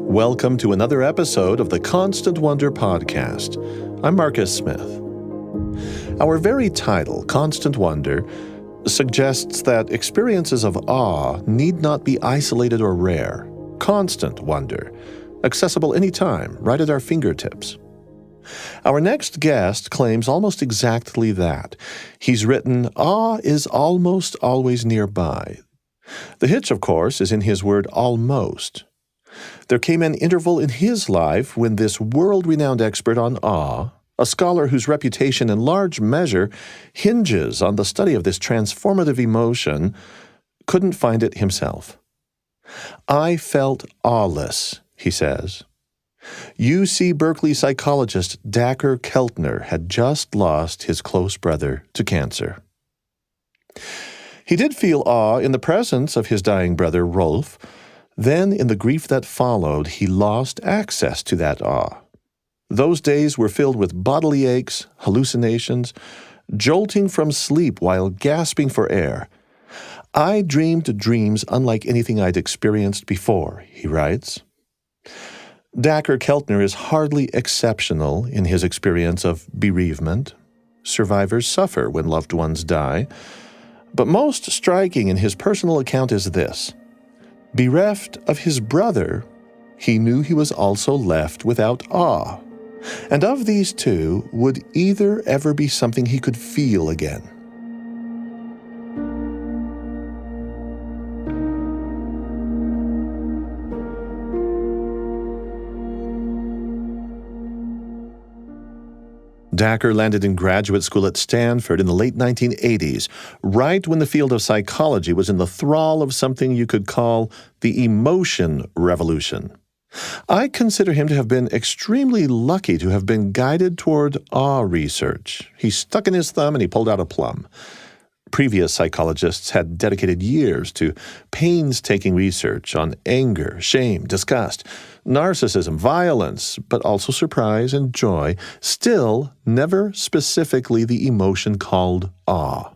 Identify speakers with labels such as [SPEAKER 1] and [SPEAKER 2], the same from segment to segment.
[SPEAKER 1] Welcome to another episode of the Constant Wonder Podcast. I'm Marcus Smith. Our very title, Constant Wonder, suggests that experiences of awe need not be isolated or rare. Constant wonder, accessible anytime, right at our fingertips. Our next guest claims almost exactly that. He's written, "Awe is almost always nearby." The hitch, of course, is in his word almost. There came an interval in his life when this world-renowned expert on awe, a scholar whose reputation in large measure hinges on the study of this transformative emotion, couldn't find it himself. "I felt aweless," he says. UC Berkeley psychologist Dacher Keltner had just lost his close brother to cancer. He did feel awe in the presence of his dying brother, Rolf. Then, in the grief that followed, he lost access to that awe. Those days were filled with bodily aches, hallucinations, jolting from sleep while gasping for air. "I dreamed dreams unlike anything I'd experienced before," he writes. Dacher Keltner is hardly exceptional in his experience of bereavement. Survivors suffer when loved ones die. But most striking in his personal account is this. Bereft of his brother, he knew he was also left without awe. And of these two, would either ever be something he could feel again? Dacher landed in graduate school at Stanford in the late 1980s, right when the field of psychology was in the thrall of something you could call the emotion revolution. I consider him to have been extremely lucky to have been guided toward awe research. He stuck in his thumb and he pulled out a plum. Previous psychologists had dedicated years to painstaking research on anger, shame, disgust, narcissism, violence, but also surprise and joy, still never specifically the emotion called awe.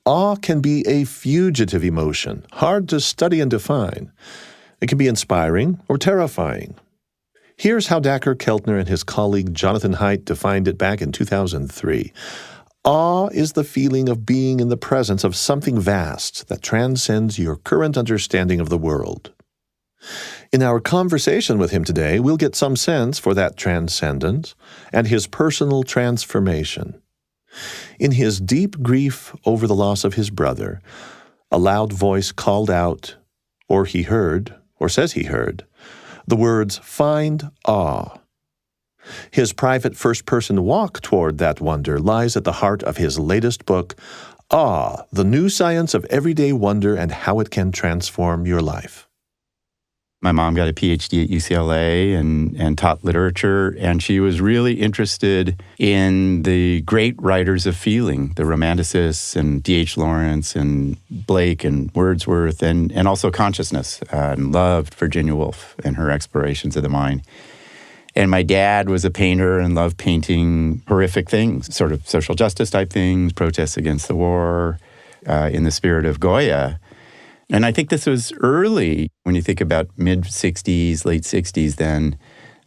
[SPEAKER 1] Awe can be a fugitive emotion, hard to study and define. It can be inspiring or terrifying. Here's how Dacher Keltner and his colleague Jonathan Haidt defined it back in 2003. Awe is the feeling of being in the presence of something vast that transcends your current understanding of the world. In our conversation with him today, we'll get some sense for that transcendence and his personal transformation. In his deep grief over the loss of his brother, a loud voice called out, or he heard, or says he heard, the words, "Find awe." His private first-person walk toward that wonder lies at the heart of his latest book, Awe, the New Science of Everyday Wonder and How It Can Transform Your Life.
[SPEAKER 2] My mom got a PhD at UCLA and taught literature, and she was really interested in the great writers of feeling, the Romanticists and D.H. Lawrence and Blake and Wordsworth, and also consciousness, and loved Virginia Woolf and her explorations of the mind. And my dad was a painter and loved painting horrific things, sort of social justice type things, protests against the war, in the spirit of Goya. And I think this was early, when you think about mid-60s, late 60s then,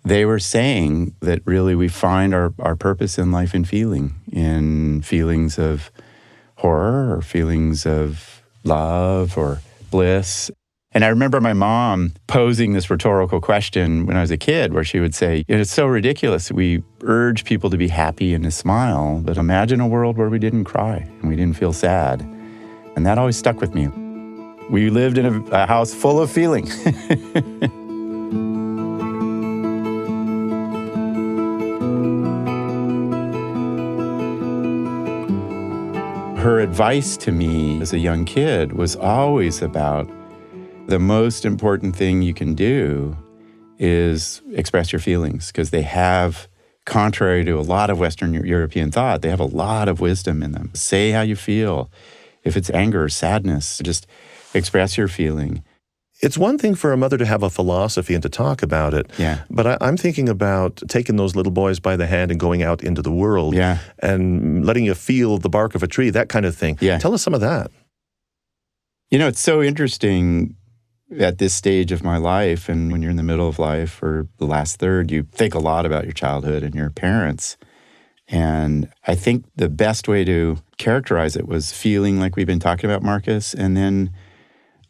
[SPEAKER 2] they were saying that really we find our purpose in life in feelings of horror or feelings of love or bliss. And I remember my mom posing this rhetorical question when I was a kid where she would say, "It's so ridiculous. We urge people to be happy and to smile, but imagine a world where we didn't cry and we didn't feel sad." And that always stuck with me. We lived in a house full of feeling. Her advice to me as a young kid was always about the most important thing you can do is express your feelings, because they have, contrary to a lot of Western European thought, they have a lot of wisdom in them. Say how you feel. If it's anger or sadness, just express your feeling.
[SPEAKER 1] It's one thing for a mother to have a philosophy and to talk about it, but I'm thinking about taking those little boys by the hand and going out into the world and letting you feel the bark of a tree, that kind of thing. Tell us some of that.
[SPEAKER 2] You know, it's so interesting. at this stage of my life, and when you're in the middle of life or the last third, you think a lot about your childhood and your parents. And I think the best way to characterize it was feeling like we've been talking about, Marcus, and then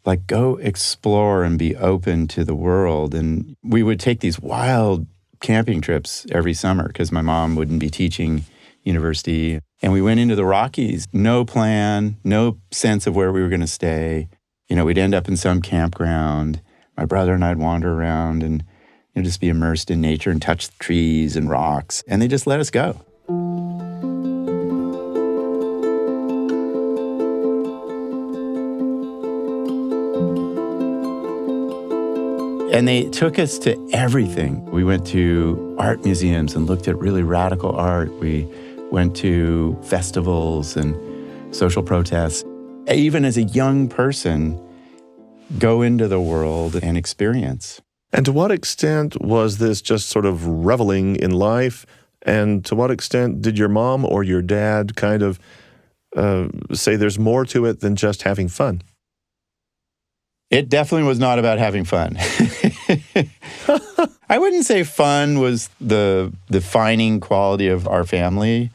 [SPEAKER 2] like go explore and be open to the world. And we would take these wild camping trips every summer because my mom wouldn't be teaching university. And we went into the Rockies, no plan, no sense of where we were going to stay. You know, we'd end up in some campground. My brother and I'd wander around and just be immersed in nature and touch the trees and rocks. And they just let us go. And they took us to everything. We went to art museums and looked at really radical art. We went to festivals and social protests. Even as a young person, go into the world and experience.
[SPEAKER 1] And to what extent was this just sort of reveling in life? And to what extent did your mom or your dad kind of say there's more to it than just having fun?
[SPEAKER 2] It definitely was not about having fun. I wouldn't say fun was the defining quality of our family.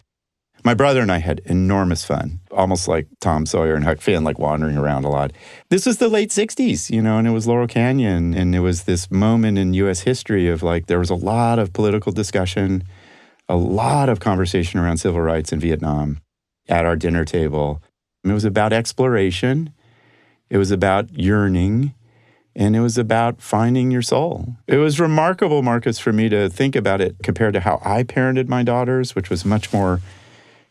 [SPEAKER 2] My brother and I had enormous fun, almost like Tom Sawyer and Huck Finn, like wandering around a lot. This was the late 60s, and it was Laurel Canyon, and it was this moment in U.S. history of like, there was a lot of political discussion, a lot of conversation around civil rights in Vietnam at our dinner table. And it was about exploration. It was about yearning, and it was about finding your soul. It was remarkable, Marcus, for me to think about it compared to how I parented my daughters, which was much more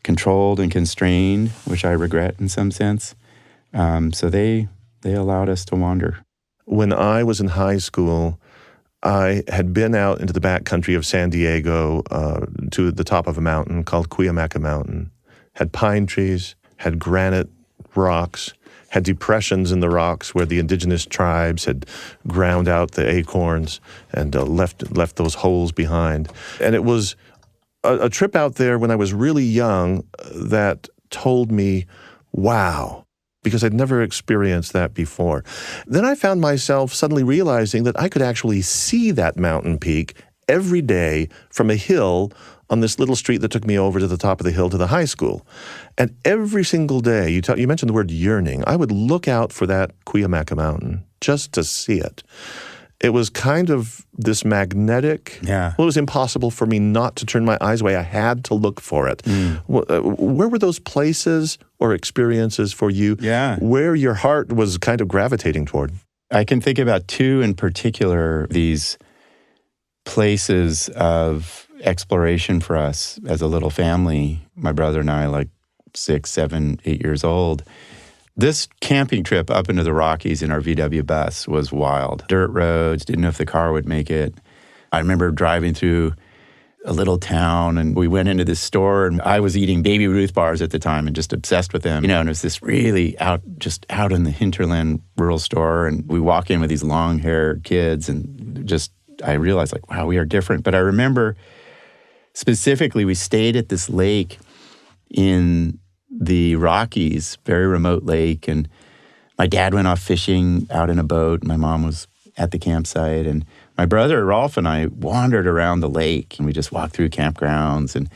[SPEAKER 2] controlled and constrained, which I regret in some sense. So they allowed us to wander.
[SPEAKER 1] When I was in high school, I had been out into the backcountry of San Diego to the top of a mountain called Cuyamaca Mountain. Had pine trees, had granite rocks, had depressions in the rocks where the indigenous tribes had ground out the acorns and left those holes behind. And it was a trip out there when I was really young that told me, wow, because I'd never experienced that before. Then I found myself suddenly realizing that I could actually see that mountain peak every day from a hill on this little street that took me over to the top of the hill to the high school. And every single day, you mentioned the word yearning, I would look out for that Cuyamaca Mountain just to see it. It was kind of this magnetic, well, it was impossible for me not to turn my eyes away. I had to look for it. Where were those places or experiences for you where your heart was kind of gravitating toward?
[SPEAKER 2] I can think about two in particular, these places of exploration for us as a little family. My brother and I, like 6, 7, 8 years old. This camping trip up into the Rockies in our VW bus was wild. Dirt roads, didn't know if the car would make it. I remember driving through a little town, and we went into this store, and I was eating Baby Ruth bars at the time and just obsessed with them. And it was this really out in the hinterland rural store, and we walk in with these long-haired kids, and just I realized, like, wow, we are different. But I remember specifically we stayed at this lake in the Rockies, very remote lake, and my dad went off fishing out in a boat. My mom was at the campsite, and my brother Rolf and I wandered around the lake, and we just walked through campgrounds, and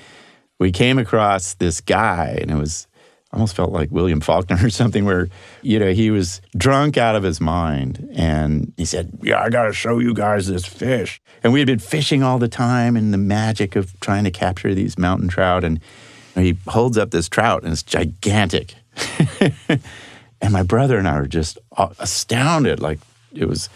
[SPEAKER 2] we came across this guy, and it was almost felt like William Faulkner or something, where he was drunk out of his mind, and he said, I gotta show you guys this fish. And we had been fishing all the time, and the magic of trying to capture these mountain trout, and he holds up this trout, and it's gigantic. And my brother and I were just astounded, like it was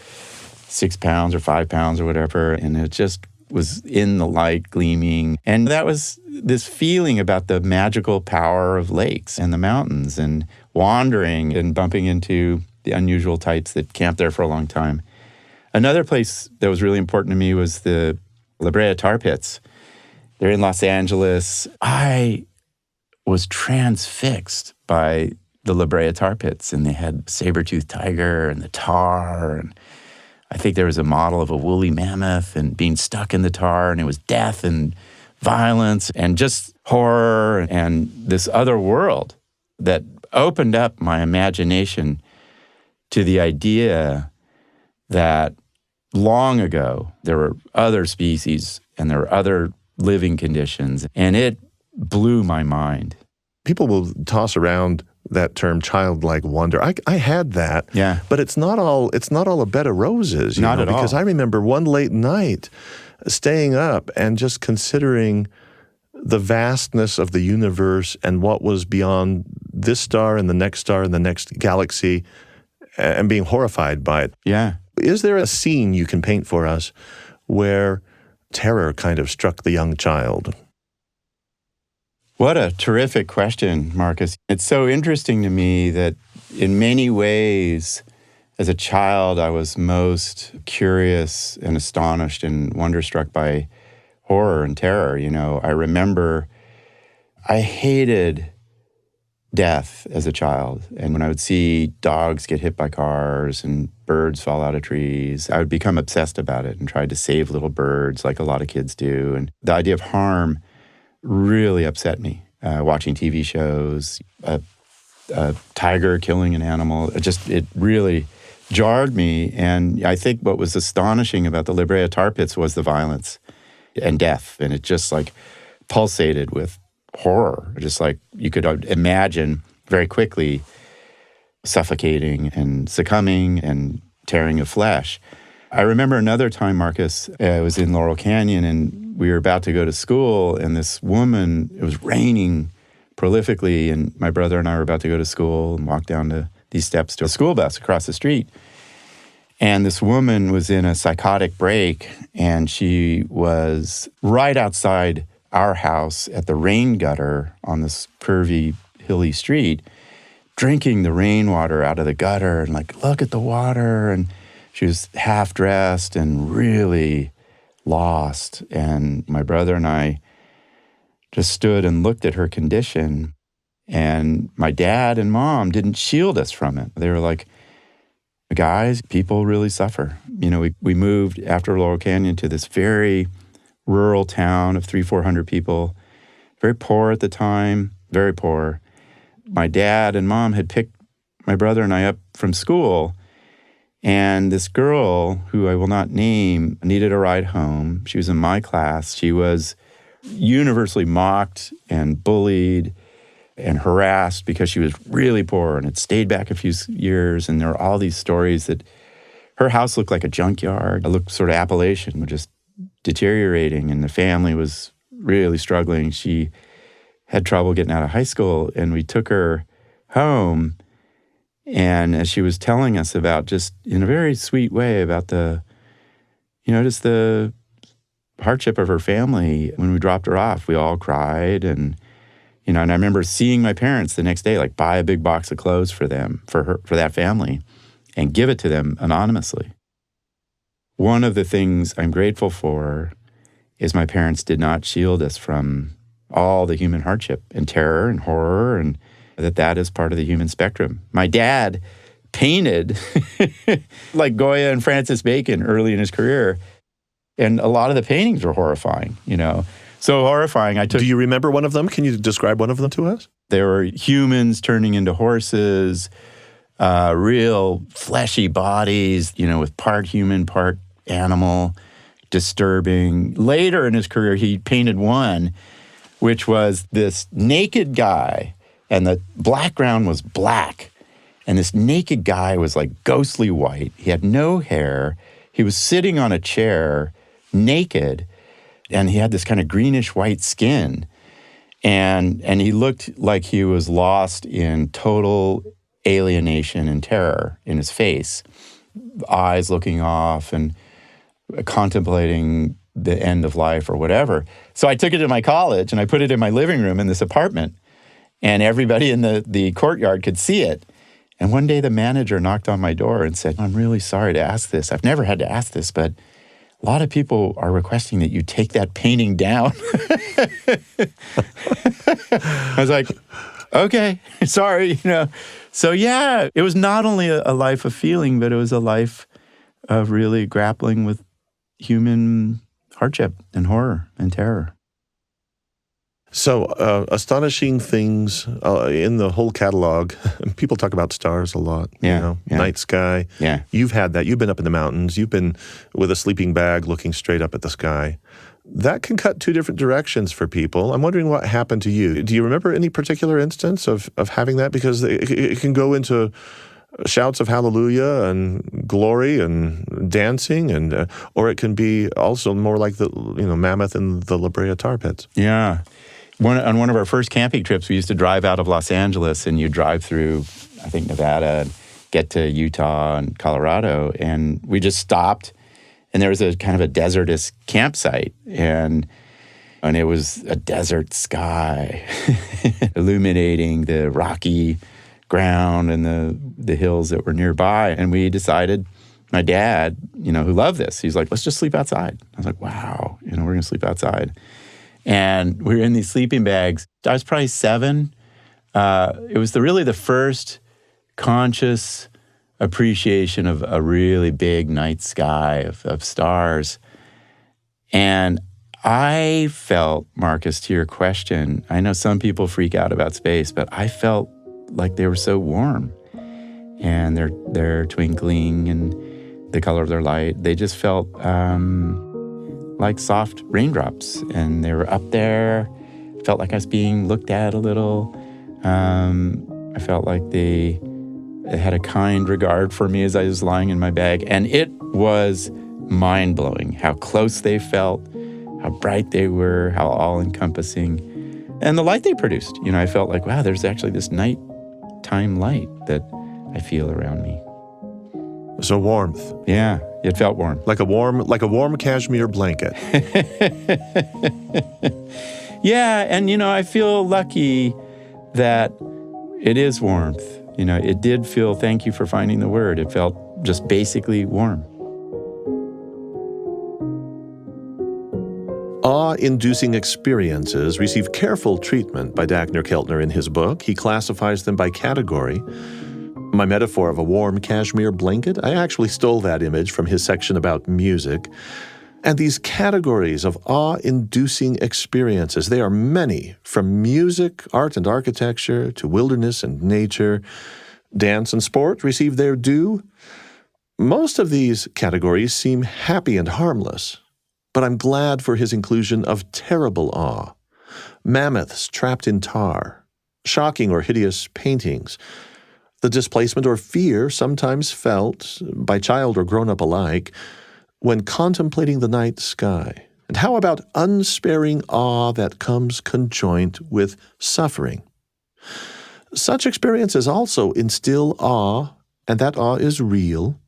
[SPEAKER 2] 6 pounds or 5 pounds or whatever, and it just was in the light gleaming. And that was this feeling about the magical power of lakes and the mountains and wandering and bumping into the unusual types that camped there for a long time. Another place that was really important to me was the La Brea tar pits. They're in Los Angeles. I was transfixed by the La Brea tar pits, and they had saber-toothed tiger and the tar, and I think there was a model of a woolly mammoth and being stuck in the tar, and it was death and violence and just horror and this other world that opened up my imagination to the idea that long ago there were other species and there were other living conditions, and it blew my mind.
[SPEAKER 1] People will toss around that term childlike wonder. I had that,
[SPEAKER 2] Yeah.
[SPEAKER 1] but it's not all a bed of roses,
[SPEAKER 2] Not at all.
[SPEAKER 1] because I remember one late night staying up and just considering the vastness of the universe and what was beyond this star and the next galaxy, and being horrified by it.
[SPEAKER 2] Yeah.
[SPEAKER 1] Is there a scene you can paint for us where terror kind of struck the young child?
[SPEAKER 2] What a terrific question, Marcus. It's so interesting to me that in many ways, as a child, I was most curious and astonished and wonderstruck by horror and terror. I remember I hated death as a child. And when I would see dogs get hit by cars and birds fall out of trees, I would become obsessed about it and tried to save little birds like a lot of kids do. And the idea of harm really upset me. Watching TV shows, a tiger killing an animal, it really jarred me. And I think what was astonishing about the La Brea tar pits was the violence and death. And it just like pulsated with horror, just like you could imagine very quickly suffocating and succumbing and tearing of flesh. I remember another time, Marcus, I was in Laurel Canyon and we were about to go to school, and this woman, it was raining prolifically, and my brother and I were about to go to school and walk down to these steps to a school bus across the street. And this woman was in a psychotic break, and she was right outside our house at the rain gutter on this curvy, hilly street, drinking the rainwater out of the gutter and like, look at the water. And she was half dressed and really lost. And my brother and I just stood and looked at her condition. And my dad and mom didn't shield us from it. They were like, guys, people really suffer. We moved after Laurel Canyon to this very rural town of 300-400 people, very poor at the time, very poor. My dad and mom had picked my brother and I up from school, and this girl, who I will not name, needed a ride home. She was in my class. She was universally mocked and bullied and harassed because she was really poor and had stayed back a few years. And there were all these stories that her house looked like a junkyard. It looked sort of Appalachian, just deteriorating, and the family was really struggling. She had trouble getting out of high school, and we took her home. And as she was telling us about, just in a very sweet way, about just the hardship of her family, when we dropped her off, we all cried. And I remember seeing my parents the next day, like buy a big box of clothes for them, for that family, and give it to them anonymously. One of the things I'm grateful for is my parents did not shield us from all the human hardship and terror and horror, and that is part of the human spectrum. My dad painted like Goya and Francis Bacon early in his career, and a lot of the paintings were horrifying, So horrifying.
[SPEAKER 1] Do you remember one of them? Can you describe one of them to us?
[SPEAKER 2] There were humans turning into horses, real fleshy bodies, with part human, part animal, disturbing. Later in his career, he painted one, which was this naked guy, and the background was black. And this naked guy was like ghostly white. He had no hair. He was sitting on a chair, naked, and he had this kind of greenish white skin. And he looked like he was lost in total alienation and terror in his face, eyes looking off and contemplating the end of life or whatever. So I took it to my college and I put it in my living room in this apartment, and everybody in the courtyard could see it. And one day the manager knocked on my door and said, I'm really sorry to ask this. I've never had to ask this, but a lot of people are requesting that you take that painting down. I was like, okay, sorry, So yeah, it was not only a life of feeling, but it was a life of really grappling with human hardship and horror and terror.
[SPEAKER 1] So, astonishing things in the whole catalog. People talk about stars a lot, night sky.
[SPEAKER 2] Yeah.
[SPEAKER 1] You've had that. You've been up in the mountains. You've been with a sleeping bag looking straight up at the sky. That can cut two different directions for people. I'm wondering what happened to you. Do you remember any particular instance of having that? Because it can go into shouts of hallelujah and glory and dancing, and or it can be also more like the mammoth in the La Brea tar pits.
[SPEAKER 2] Yeah. On one of our first camping trips, we used to drive out of Los Angeles, and you drive through, I think, Nevada, and get to Utah and Colorado, and we just stopped, and there was a kind of a desertous campsite, and it was a desert sky illuminating the rocky ground and the hills that were nearby, and we decided, my dad, who loved this, he's like, let's just sleep outside. I was like, wow, we're going to sleep outside. And we were in these sleeping bags. I was probably 7. It was really the first conscious appreciation of a really big night sky of stars. And I felt, Marcus, to your question, I know some people freak out about space, but I felt like they were so warm. And they're twinkling and the color of their light. They just felt like soft raindrops, and they were up there. Felt like I was being looked at a little. I felt like they had a kind regard for me as I was lying in my bag, and it was mind-blowing how close they felt, how bright they were, how all-encompassing, and the light they produced. I felt like, wow, there's actually this nighttime light that I feel around me.
[SPEAKER 1] So warmth.
[SPEAKER 2] Yeah, it felt warm.
[SPEAKER 1] Like a warm cashmere blanket.
[SPEAKER 2] Yeah, and I feel lucky that it is warmth. It did feel, thank you for finding the word, it felt just basically warm.
[SPEAKER 1] Awe-inducing experiences receive careful treatment by Dacher Keltner in his book. He classifies them by category. My metaphor of a warm cashmere blanket, I actually stole that image from his section about music. And these categories of awe-inducing experiences, they are many, from music, art and architecture, to wilderness and nature. Dance and sport receive their due. Most of these categories seem happy and harmless, but I'm glad for his inclusion of terrible awe. Mammoths trapped in tar, shocking or hideous paintings, the displacement or fear sometimes felt, by child or grown-up alike, when contemplating the night sky. And how about unsparing awe that comes conjoint with suffering? Such experiences also instill awe, and that awe is real.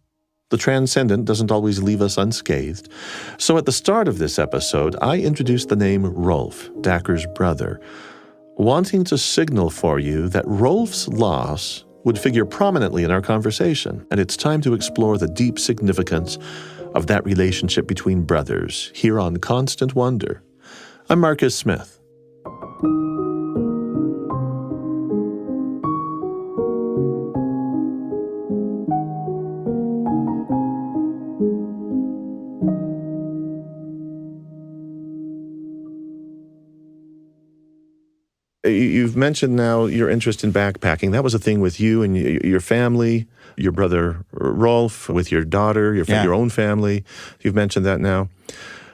[SPEAKER 1] The transcendent doesn't always leave us unscathed. So at the start of this episode, I introduced the name Rolf, Dacher's brother, wanting to signal for you that Rolf's loss would figure prominently in our conversation, and it's time to explore the deep significance of that relationship between brothers here on Constant Wonder. I'm Marcus Smith. You've mentioned now your interest in backpacking. That was a thing with you and your family, your brother Rolf, with your daughter, your own family. You've mentioned that now.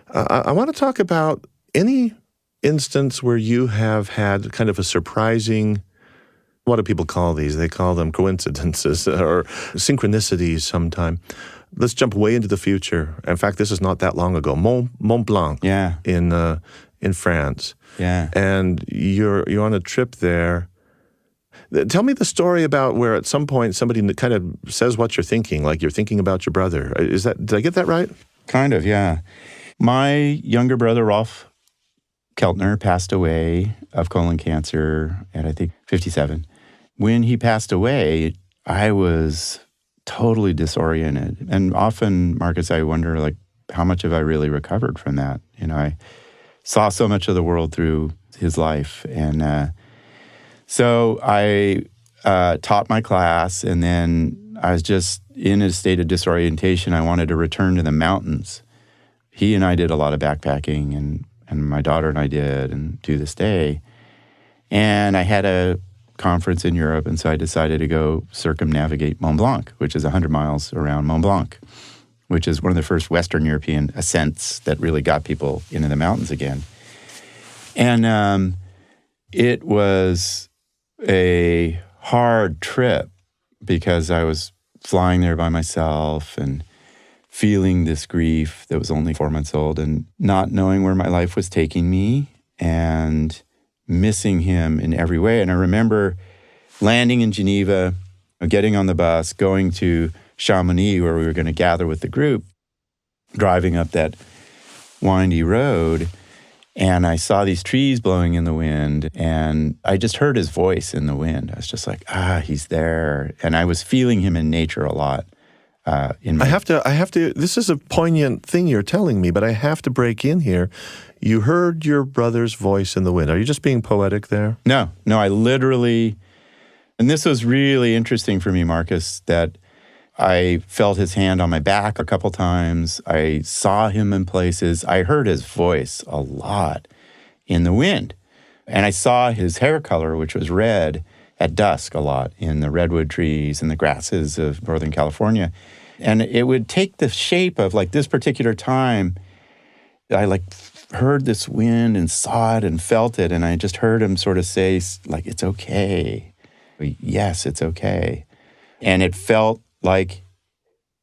[SPEAKER 1] I want to talk about any instance where you have had kind of a surprising, what do people call these? They call them coincidences or synchronicities sometime. Let's jump way into the future. In fact, this is not that long ago. Mont Blanc in France.
[SPEAKER 2] Yeah.
[SPEAKER 1] And you're on a trip there. Tell me the story about where at some point somebody kind of says what you're thinking, like you're thinking about your brother. Did I get that right?
[SPEAKER 2] Kind of, yeah. My younger brother, Rolf Keltner, passed away of colon cancer at, I think, 57. When he passed away, I was totally disoriented. And often, Marcus, I wonder, like, how much have I really recovered from that? I saw so much of the world through his life. And so I taught my class, and then I was just in a state of disorientation. I wanted to return to the mountains. He and I did a lot of backpacking, and and my daughter and I did, and to this day. And I had a conference in Europe, and so I decided to go circumnavigate Mont Blanc, which is 100 miles around Mont Blanc, which is one of the first Western European ascents that really got people into the mountains again. And it was a hard trip because I was flying there by myself and feeling this grief that was only 4 months old and not knowing where my life was taking me and missing him in every way. And I remember landing in Geneva, getting on the bus, going to Chamonix where we were going to gather with the group, driving up that windy road. And I saw these trees blowing in the wind, and I just heard his voice in the wind. I was just like, he's there. And I was feeling him in nature a lot. I have to, this is a poignant thing you're telling me, but I have to break in here. You heard your brother's voice in the wind. Are you just being poetic there? No, I literally, and this was really interesting for me, Marcus, that I felt his hand on my back a couple times. I saw him in places. I heard his voice a lot in the wind. And I saw his hair color, which was red, at dusk a lot in the redwood trees and the grasses of Northern California. And it would take the shape of like this particular time. I heard this wind and saw it and felt it. And I just heard him sort of say, like, it's okay. Yes, it's okay. And it felt like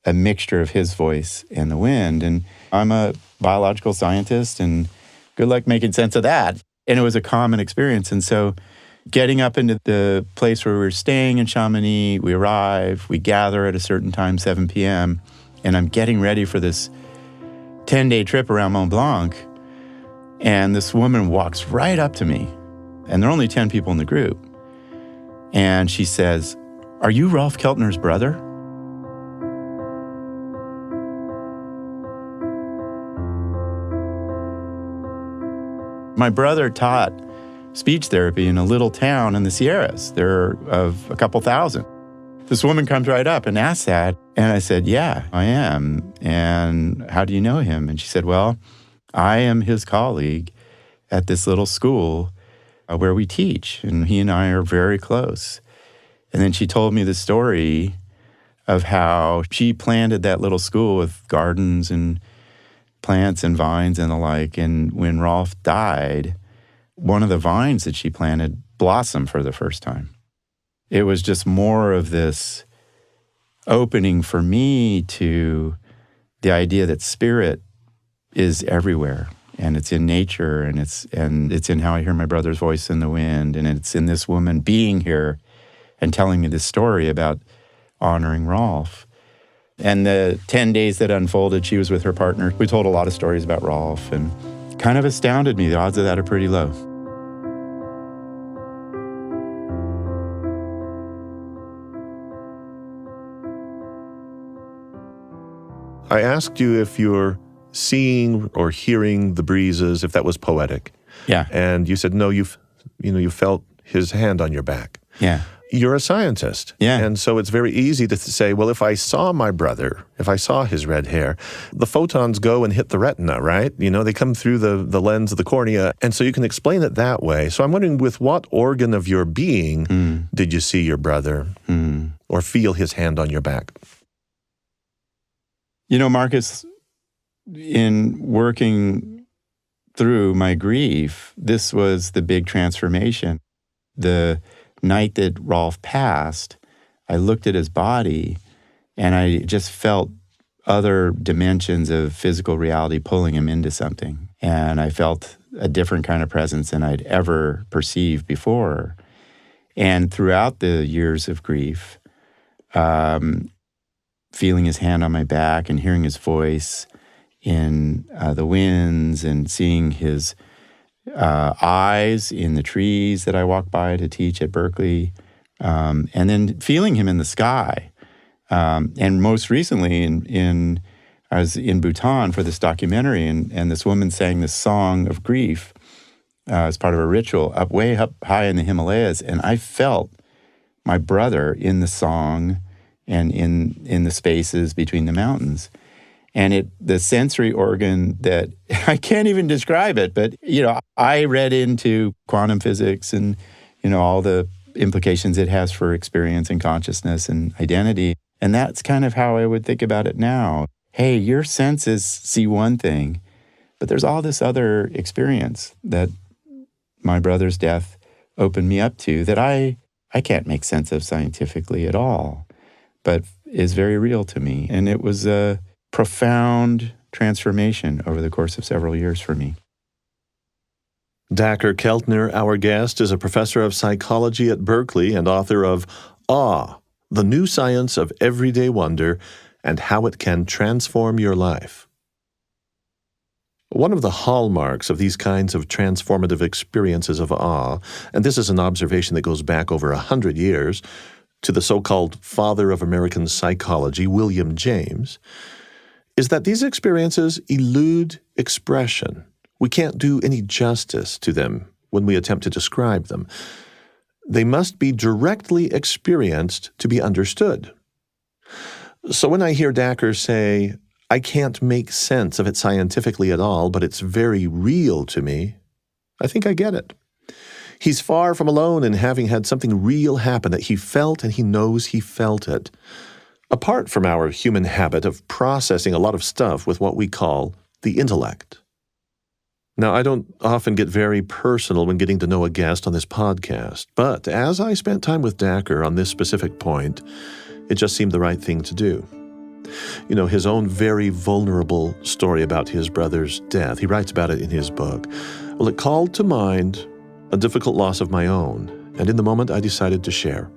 [SPEAKER 2] a mixture of his voice and the wind. And I'm a biological scientist, and good luck making sense of that. And it was a common experience. And so getting up into the place where we were staying in Chamonix, we arrive, we gather at a certain time, 7 p.m., and I'm getting ready for this 10-day trip around Mont Blanc. And this woman walks right up to me, and there are only 10 people in the group. And she says, "Are you Rolf Keltner's brother?" My brother taught speech therapy in a little town in the Sierras. There are of a couple thousand. This woman comes right up and asks that. And I said, yeah, I am. And how do you know him? And she said, well, I am his colleague at this little school where we teach. And he and I are very close. And then she told me the story of how she planted that little school with gardens and plants and vines and the like. And when Rolf died, one of the vines that she planted blossomed for the first time. It was just more of this opening for me to the idea that spirit is everywhere, and it's in nature, and it's in how I hear my brother's voice in the wind, and it's in this woman being here and telling me this story about honoring Rolf. And the 10 days that unfolded, she was with her partner. We told a lot of stories about Rolf, and kind of astounded me. The odds of that are pretty low.
[SPEAKER 1] I asked you if you're seeing or hearing the breezes, if that was poetic.
[SPEAKER 2] Yeah.
[SPEAKER 1] And you said, no, you felt his hand on your back.
[SPEAKER 2] Yeah.
[SPEAKER 1] You're a scientist.
[SPEAKER 2] Yeah.
[SPEAKER 1] And so it's very easy to say, well, if I saw my brother, if I saw his red hair, the photons go and hit the retina, right? They come through the lens of the cornea. And so you can explain it that way. So I'm wondering, with what organ of your being did you see your brother or feel his hand on your back?
[SPEAKER 2] Marcus, in working through my grief, this was the big transformation. The night that Rolf passed, I looked at his body and I just felt other dimensions of physical reality pulling him into something. And I felt a different kind of presence than I'd ever perceived before. And throughout the years of grief, feeling his hand on my back and hearing his voice in the winds and seeing his eyes in the trees that I walk by to teach at Berkeley, and then feeling him in the sky. And most recently, I was in Bhutan for this documentary, and this woman sang this song of grief as part of a ritual way up high in the Himalayas, and I felt my brother in the song and in the spaces between the mountains. And the sensory organ that, I can't even describe it, but, I read into quantum physics and, all the implications it has for experience and consciousness and identity. And that's kind of how I would think about it now. Hey, your senses see one thing, but there's all this other experience that my brother's death opened me up to that I can't make sense of scientifically at all, but is very real to me. And it was a profound transformation over the course of several years for me.
[SPEAKER 1] Dacher Keltner, our guest, is a professor of psychology at Berkeley and author of Awe, the New Science of Everyday Wonder and How It Can Transform Your Life. One of the hallmarks of these kinds of transformative experiences of awe, and this is an observation that goes back over 100 years, to the so-called father of American psychology, William James, is that these experiences elude expression. We can't do any justice to them when we attempt to describe them. They must be directly experienced to be understood. So when I hear Dacher say, I can't make sense of it scientifically at all, but it's very real to me, I think I get it. He's far from alone in having had something real happen that he felt, and he knows he felt it. Apart from our human habit of processing a lot of stuff with what we call the intellect. Now, I don't often get very personal when getting to know a guest on this podcast, but as I spent time with Dacher on this specific point, it just seemed the right thing to do. His own very vulnerable story about his brother's death, he writes about it in his book. Well, it called to mind a difficult loss of my own, and in the moment I decided to share.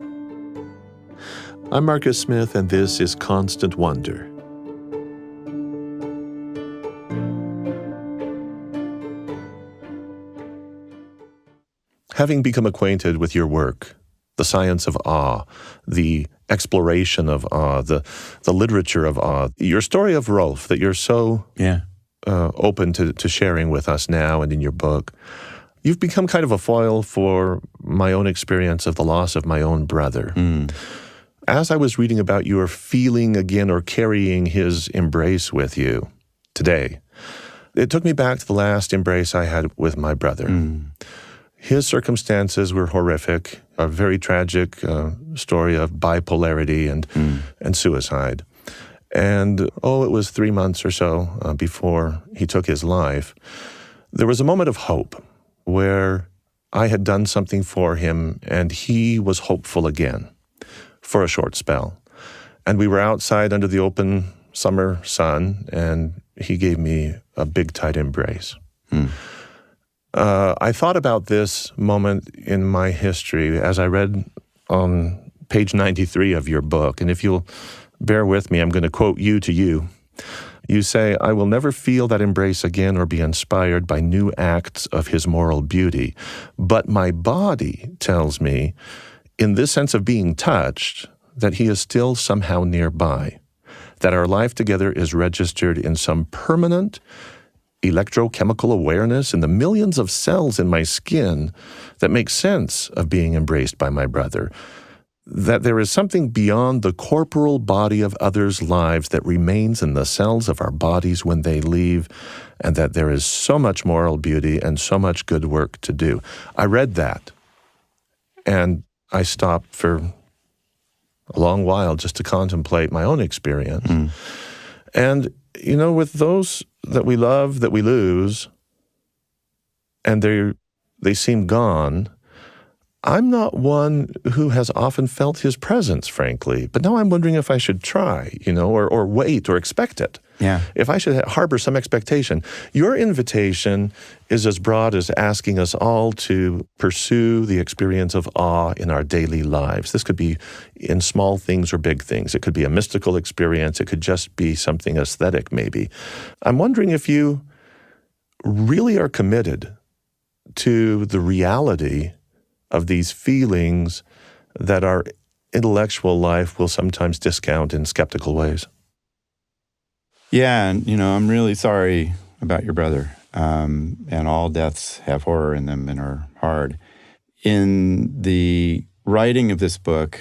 [SPEAKER 1] I'm Marcus Smith, and this is Constant Wonder. Having become acquainted with your work, the science of awe, the exploration of awe, the literature of awe, your story of Rolf that you're so open to sharing with us now and in your book, you've become kind of a foil for my own experience of the loss of my own brother. As I was reading about your feeling again or carrying his embrace with you today, it took me back to the last embrace I had with my brother. His circumstances were horrific, a very tragic story of bipolarity and suicide. And, it was 3 months or so before he took his life. There was a moment of hope where I had done something for him and he was hopeful again for a short spell. And we were outside under the open summer sun and he gave me a big, tight embrace. I thought about this moment in my history as I read on page 93 of your book. And if you'll bear with me, I'm going to quote you to you. You say, I will never feel that embrace again or be inspired by new acts of his moral beauty. But my body tells me, in this sense of being touched, that he is still somehow nearby, that our life together is registered in some permanent electrochemical awareness in the millions of cells in my skin that make sense of being embraced by my brother, that there is something beyond the corporal body of others' lives that remains in the cells of our bodies when they leave, and that there is so much moral beauty and so much good work to do. I read that, and I stopped for a long while just to contemplate my own experience. And, with those that we love, that we lose, and they seem gone, I'm not one who has often felt his presence, frankly. But now I'm wondering if I should try, or wait or expect it.
[SPEAKER 2] Yeah.
[SPEAKER 1] If I should harbor some expectation. Your invitation is as broad as asking us all to pursue the experience of awe in our daily lives. This could be in small things or big things. It could be a mystical experience. It could just be something aesthetic, maybe. I'm wondering if you really are committed to the reality of these feelings that our intellectual life will sometimes discount in skeptical ways.
[SPEAKER 2] Yeah, and I'm really sorry about your brother. And all deaths have horror in them and are hard. In the writing of this book,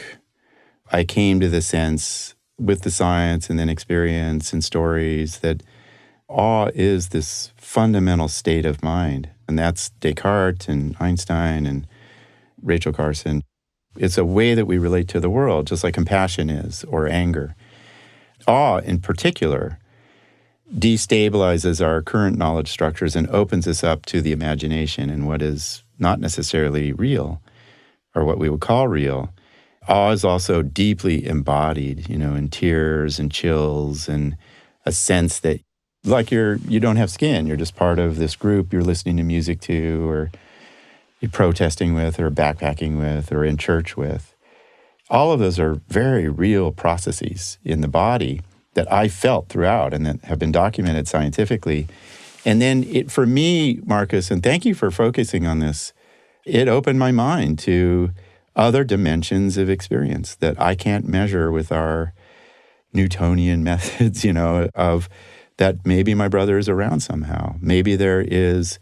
[SPEAKER 2] I came to the sense with the science and then experience and stories, that awe is this fundamental state of mind. And that's Descartes and Einstein and Rachel Carson. It's a way that we relate to the world, just like compassion is, or anger. Awe, in particular, destabilizes our current knowledge structures and opens us up to the imagination and what is not necessarily real, or what we would call real. Awe is also deeply embodied, in tears and chills and a sense that, like you don't have skin, you're just part of this group you're listening to music to, or you're protesting with, or backpacking with, or in church with. All of those are very real processes in the body that I felt throughout and that have been documented scientifically. And then for me, Marcus, and thank you for focusing on this, it opened my mind to other dimensions of experience that I can't measure with our Newtonian methods, of that maybe my brother is around somehow. Maybe there is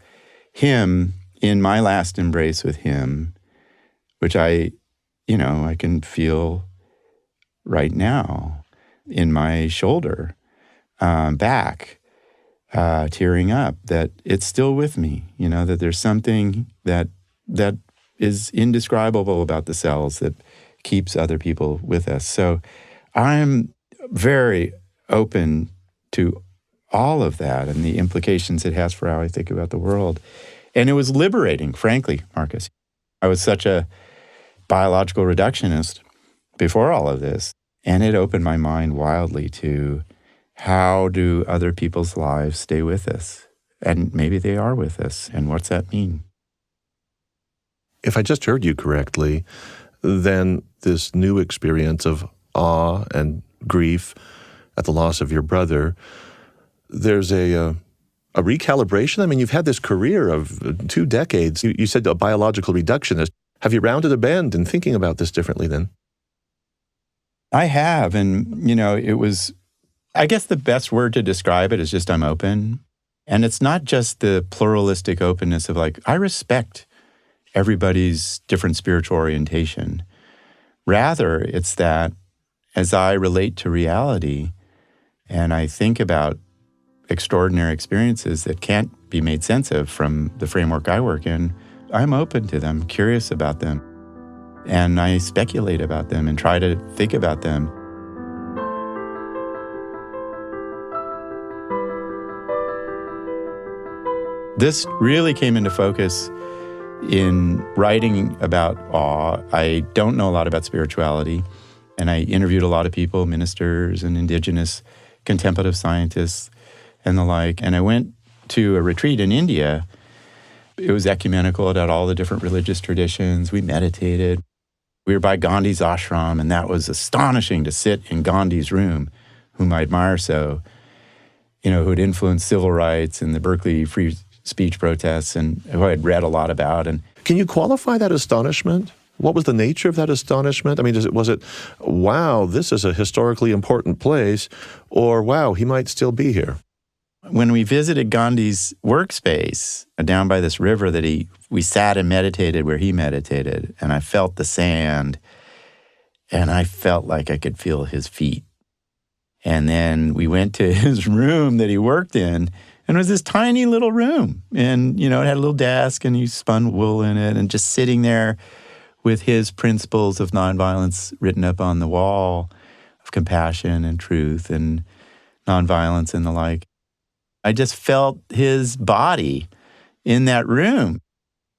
[SPEAKER 2] him in my last embrace with him, which I can feel right now in my shoulder, back, tearing up, that it's still with me, that there's something that is indescribable about the cells that keeps other people with us. So I'm very open to all of that and the implications it has for how I think about the world. And it was liberating, frankly, Marcus. I was such a biological reductionist before all of this, and it opened my mind wildly to how do other people's lives stay with us? And maybe they are with us, and what's that mean?
[SPEAKER 1] If I just heard you correctly, then this new experience of awe and grief at the loss of your brother, there's a recalibration. I mean, you've had this career of 2 decades. You said a biological reductionist. Have you rounded a bend in thinking about this differently then?
[SPEAKER 2] I have, and, it was, I guess the best word to describe it is just I'm open. And it's not just the pluralistic openness of I respect everybody's different spiritual orientation. Rather, it's that as I relate to reality and I think about extraordinary experiences that can't be made sense of from the framework I work in, I'm open to them, curious about them, and I speculate about them and try to think about them. This really came into focus in writing about awe. I don't know a lot about spirituality, and I interviewed a lot of people, ministers and indigenous contemplative scientists and the like. And I went to a retreat in India. It was ecumenical. It had all the different religious traditions. We meditated. We were by Gandhi's ashram, and that was astonishing to sit in Gandhi's room, whom I admire so, who had influenced civil rights and the Berkeley free speech protests, and who I had read a lot about. And
[SPEAKER 1] can you qualify that astonishment? What was the nature of that astonishment? I mean, was it, wow, this is a historically important place, or wow, he might still be here?
[SPEAKER 2] When we visited Gandhi's workspace down by this river we sat and meditated where he meditated, and I felt the sand, and I felt like I could feel his feet. And then we went to his room that he worked in, and it was this tiny little room. And, it had a little desk, and he spun wool in it, and just sitting there with his principles of nonviolence written up on the wall, of compassion and truth and nonviolence and the like. I just felt his body in that room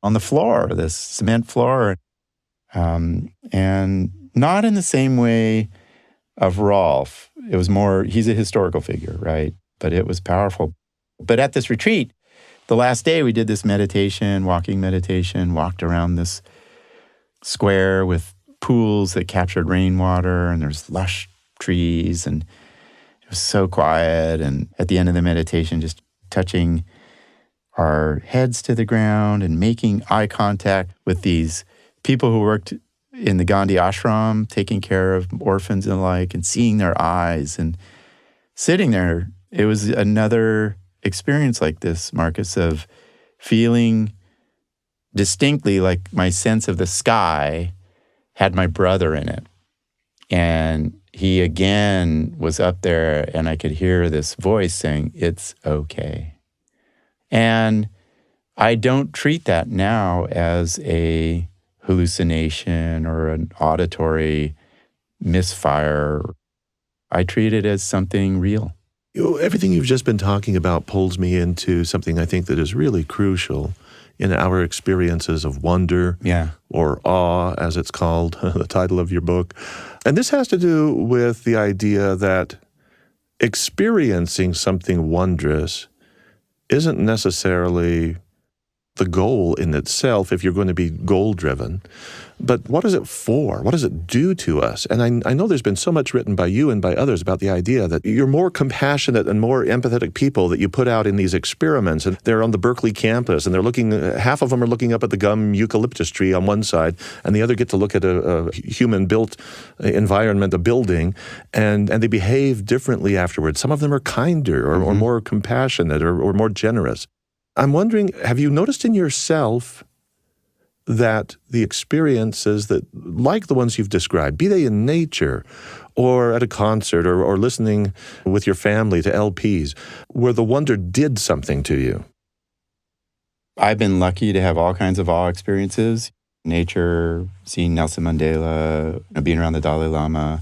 [SPEAKER 2] on the floor, this cement floor. And not in the same way of Rolf. It was more, he's a historical figure, right? But it was powerful. But at this retreat, the last day we did this meditation, walking meditation, walked around this square with pools that captured rainwater, and there's lush trees, and it was so quiet. And at the end of the meditation, just touching our heads to the ground and making eye contact with these people who worked in the Gandhi ashram, taking care of orphans and the like, and seeing their eyes and sitting there. It was another experience like this, Marcus, of feeling distinctly like my sense of the sky had my brother in it. And he again was up there, and I could hear this voice saying, "It's okay." And I don't treat that now as a hallucination or an auditory misfire. I treat it as something real.
[SPEAKER 1] Everything you've just been talking about pulls me into something I think that is really crucial in our experiences of wonder, or awe, as it's called, the title of your book. And this has to do with the idea that experiencing something wondrous isn't necessarily the goal in itself if you're going to be goal-driven. But what is it for? What does it do to us? And I know there's been so much written by you and by others about the idea that you're more compassionate and more empathetic people that you put out in these experiments. And they're on the Berkeley campus, and they're looking, half of them are looking up at the gum eucalyptus tree on one side, and the other get to look at a human-built environment, a building, and they behave differently afterwards. Some of them are kinder or more compassionate or more generous. I'm wondering, have you noticed in yourself that the experiences that, like the ones you've described, be they in nature or at a concert or listening with your family to LPs, where the wonder did something to you?
[SPEAKER 2] I've been lucky to have all kinds of awe experiences. Nature, seeing Nelson Mandela, being around the Dalai Lama.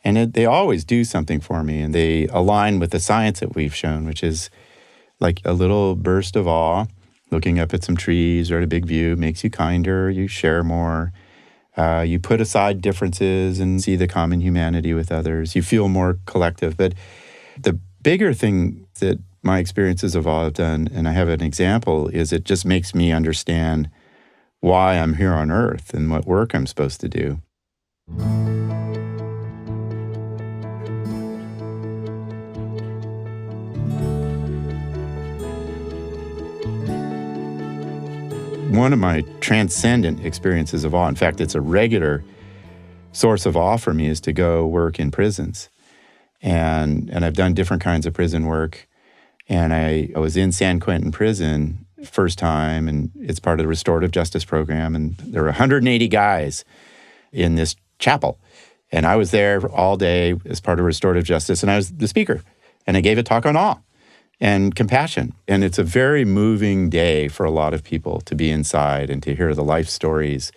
[SPEAKER 2] And they always do something for me, and they align with the science that we've shown, which is like a little burst of awe. Looking up at some trees or at a big view makes you kinder, you share more, you put aside differences and see the common humanity with others. You feel more collective. But the bigger thing that my experiences of awe have done, and I have an example, is it just makes me understand why I'm here on Earth and what work I'm supposed to do. One of my transcendent experiences of awe, in fact, it's a regular source of awe for me, is to go work in prisons. And I've done different kinds of prison work. And I was in San Quentin prison first time, and it's part of the restorative justice program. And there were 180 guys in this chapel. And I was there all day as part of restorative justice, and I was the speaker. And I gave a talk on awe and compassion. And it's a very moving day for a lot of people to be inside and to hear the life stories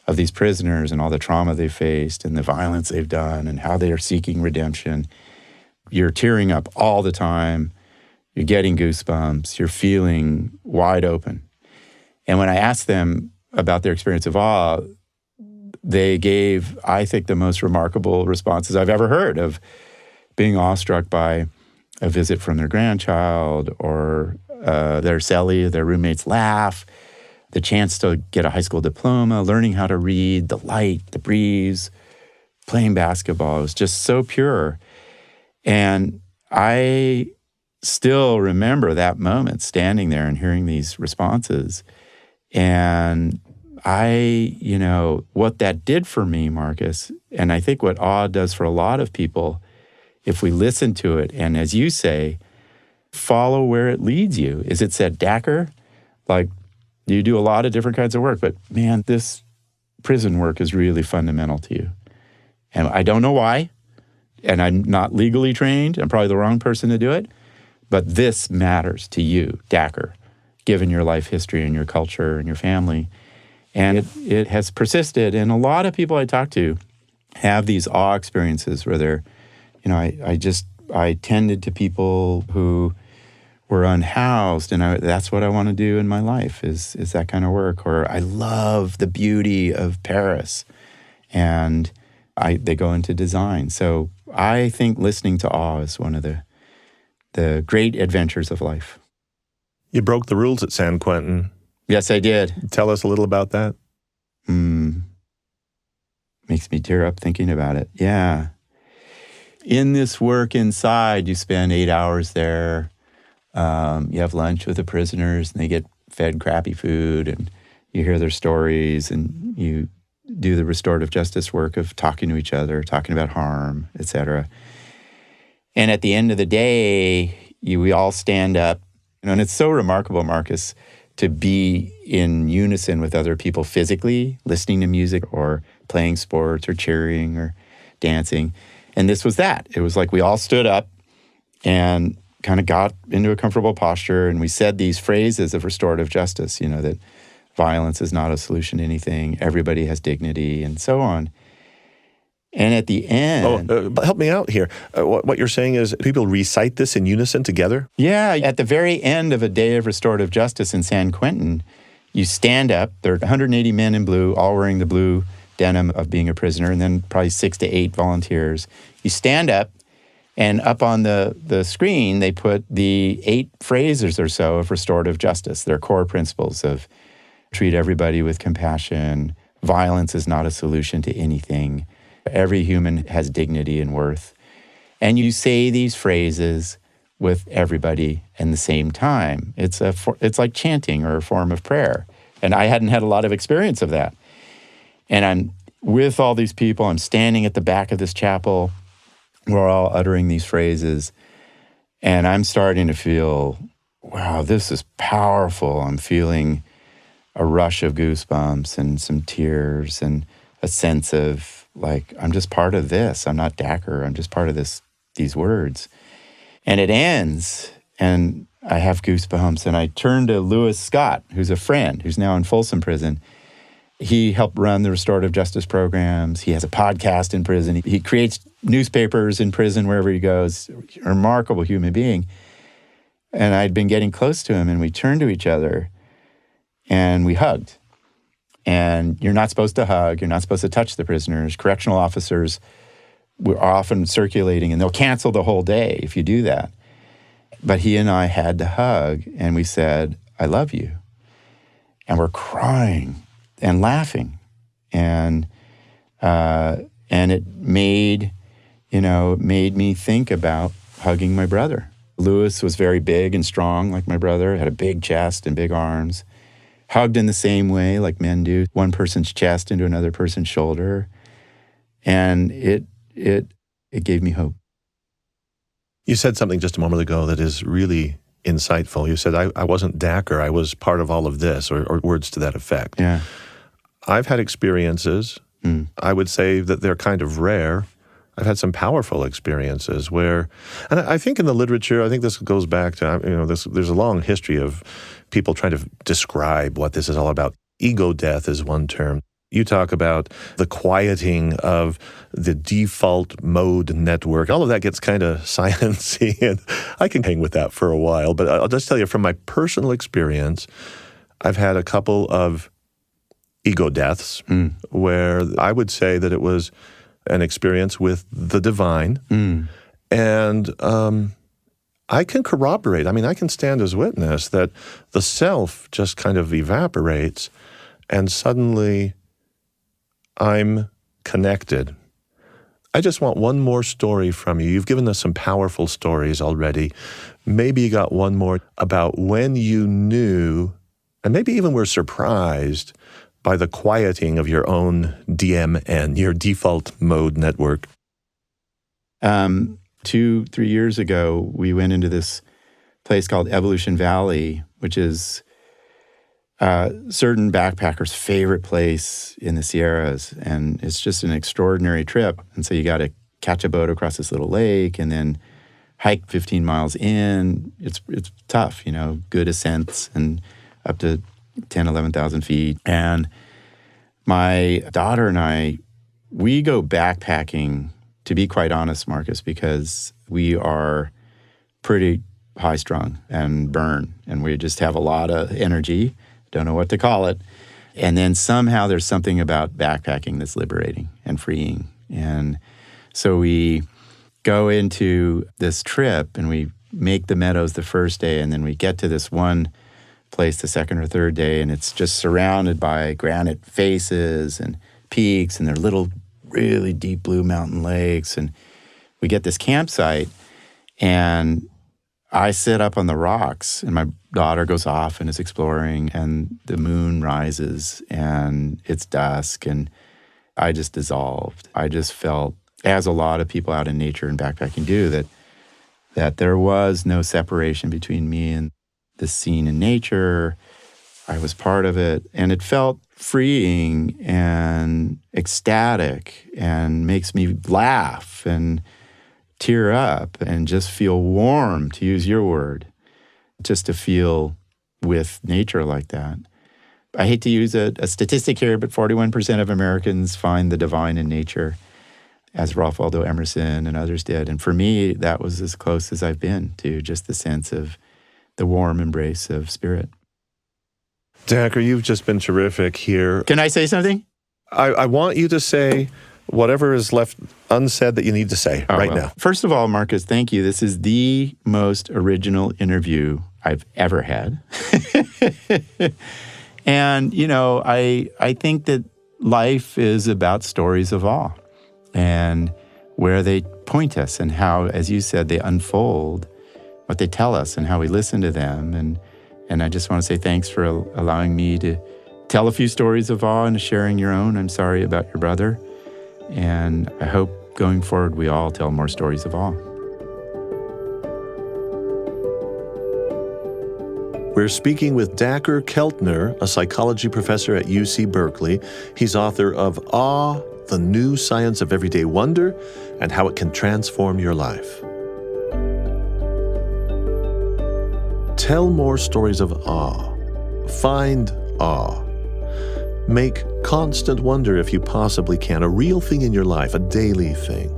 [SPEAKER 2] of these prisoners and all the trauma they've faced and the violence they've done and how they are seeking redemption. You're tearing up all the time. You're getting goosebumps. You're feeling wide open. And when I asked them about their experience of awe, they gave, I think, the most remarkable responses I've ever heard of being awestruck by a visit from their grandchild or their cellie, their roommate's laugh, the chance to get a high school diploma, learning how to read, the light, the breeze, playing basketball. It was just so pure. And I still remember that moment, standing there and hearing these responses. And what that did for me, Marcus, and I think what awe does for a lot of people, if we listen to it, and as you say, follow where it leads you. As it said, Dacher, like, you do a lot of different kinds of work, but man, this prison work is really fundamental to you. And I don't know why, and I'm not legally trained. I'm probably the wrong person to do it, but this matters to you, Dacher, given your life history and your culture and your family. And it has persisted. And a lot of people I talk to have these awe experiences where they're, I tended to people who were unhoused, and that's what I want to do in my life is that kind of work. Or I love the beauty of Paris, and they go into design. So I think listening to awe is one of the great adventures of life.
[SPEAKER 1] You broke the rules at San Quentin.
[SPEAKER 2] Yes, I did.
[SPEAKER 1] Tell us a little about that.
[SPEAKER 2] Makes me tear up thinking about it. Yeah. In this work inside, you spend 8 hours there. You have lunch with the prisoners, and they get fed crappy food, and you hear their stories, and you do the restorative justice work of talking to each other, talking about harm, etc. And at the end of the day, we all stand up. And it's so remarkable, Marcus, to be in unison with other people physically, listening to music or playing sports or cheering or dancing. And this was that. It was like we all stood up and kind of got into a comfortable posture, and we said these phrases of restorative justice, that violence is not a solution to anything, everybody has dignity, and so on. And at the end...
[SPEAKER 1] help me out here. What you're saying is people recite this in unison together?
[SPEAKER 2] Yeah, at the very end of a day of restorative justice in San Quentin, you stand up. There are 180 men in blue, all wearing the blue denim of being a prisoner, and then probably 6 to 8 volunteers. You stand up, and up on the screen, they put the 8 phrases or so of restorative justice, their core principles of treat everybody with compassion, violence is not a solution to anything, every human has dignity and worth. And you say these phrases with everybody in the same time. It's like chanting or a form of prayer. And I hadn't had a lot of experience of that. And I'm with all these people. I'm standing at the back of this chapel. We're all uttering these phrases. And I'm starting to feel, wow, this is powerful. I'm feeling a rush of goosebumps and some tears and a sense of, like, I'm just part of this. I'm not Dacher. I'm just part of these words. And it ends, and I have goosebumps, and I turn to Lewis Scott, who's a friend, who's now in Folsom Prison. He helped run the restorative justice programs. He has a podcast in prison. He creates newspapers in prison wherever he goes. A remarkable human being. And I'd been getting close to him, and we turned to each other, and we hugged. And you're not supposed to hug. You're not supposed to touch the prisoners. Correctional officers are often circulating, and they'll cancel the whole day if you do that. But he and I had to hug, and we said, I love you. And we're crying and laughing. And it made me think about hugging my brother. Lewis was very big and strong like my brother, had a big chest and big arms. Hugged in the same way like men do, one person's chest into another person's shoulder. And it gave me hope.
[SPEAKER 1] You said something just a moment ago that is really insightful. You said, I wasn't Dacher, I was part of all of this, or words to that effect.
[SPEAKER 2] Yeah.
[SPEAKER 1] I've had experiences, I would say that they're kind of rare. I've had some powerful experiences where, and I think in the literature, I think this goes back to, there's a long history of people trying to describe what this is all about. Ego death is one term. You talk about the quieting of the default mode network. All of that gets kind of sciencey, and I can hang with that for a while. But I'll just tell you from my personal experience, I've had a couple of ego deaths where I would say that it was an experience with the divine. And I can corroborate, I can stand as witness that the self just kind of evaporates, and suddenly I'm connected. I just want one more story from you. You've given us some powerful stories already. Maybe you got one more about when you knew, and maybe even were surprised by the quieting of your own DMN, your default mode network.
[SPEAKER 2] 2-3 years ago, we went into this place called Evolution Valley, which is certain backpackers' favorite place in the Sierras. And it's just an extraordinary trip. And so you got to catch a boat across this little lake and then hike 15 miles in. It's tough, good ascents and up to 10, 11,000 feet. And my daughter and I, we go backpacking, to be quite honest, Marcus, because we are pretty high-strung and burn, and we just have a lot of energy, don't know what to call it. And then somehow there's something about backpacking that's liberating and freeing. And so we go into this trip, and we make the meadows the first day, and then we get to this one place the second or third day, and it's just surrounded by granite faces and peaks, and they're little, really deep blue mountain lakes. And we get this campsite, and I sit up on the rocks, and my daughter goes off and is exploring, and the moon rises, and it's dusk, and I just dissolved. I just felt, as a lot of people out in nature and backpacking do, that there was no separation between me and this scene in nature. I was part of it, and it felt freeing and ecstatic and makes me laugh and tear up and just feel warm, to use your word, just to feel with nature like that. I hate to use a statistic here, but 41% of Americans find the divine in nature, as Ralph Waldo Emerson and others did. And for me, that was as close as I've been to just the sense of the warm embrace of spirit.
[SPEAKER 1] Dacher, you've just been terrific here.
[SPEAKER 2] Can I say something?
[SPEAKER 1] I want you to say whatever is left unsaid that you need to say now.
[SPEAKER 2] First of all, Marcus, thank you. This is the most original interview I've ever had. And, I think that life is about stories of awe and where they point us and how, as you said, they unfold, what they tell us and how we listen to them. And I just want to say thanks for allowing me to tell a few stories of awe and sharing your own. I'm sorry about your brother. And I hope going forward we all tell more stories of awe.
[SPEAKER 1] We're speaking with Dacher Keltner, a psychology professor at UC Berkeley. He's author of Awe, the New Science of Everyday Wonder, and How It Can Transform Your Life. Tell more stories of awe. Find awe. Make constant wonder, if you possibly can, a real thing in your life, a daily thing.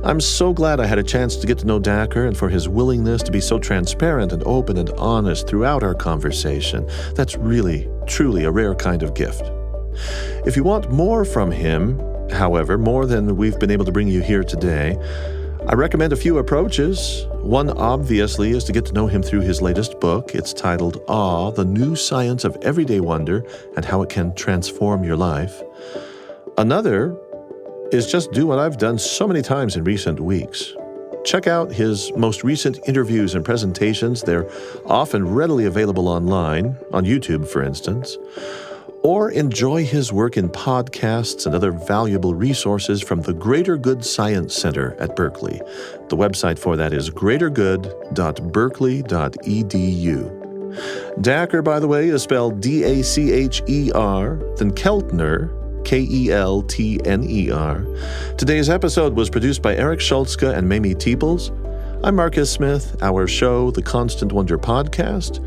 [SPEAKER 1] I'm so glad I had a chance to get to know Dacher and for his willingness to be so transparent and open and honest throughout our conversation. That's really, truly a rare kind of gift. If you want more from him, however, more than we've been able to bring you here today, I recommend a few approaches. One, obviously, is to get to know him through his latest book. It's titled Awe, the New Science of Everyday Wonder and How It Can Transform Your Life. Another is just do what I've done so many times in recent weeks. Check out his most recent interviews and presentations. They're often readily available online, on YouTube, for instance. Or enjoy his work in podcasts and other valuable resources from the Greater Good Science Center at Berkeley. The website for that is greatergood.berkeley.edu. Dacher, by the way, is spelled D-A-C-H-E-R, then Keltner, K-E-L-T-N-E-R. Today's episode was produced by Eric Schultzke and Mamie Teeples. I'm Marcus Smith. Our show, The Constant Wonder Podcast,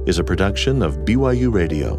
[SPEAKER 1] is a production of BYU Radio.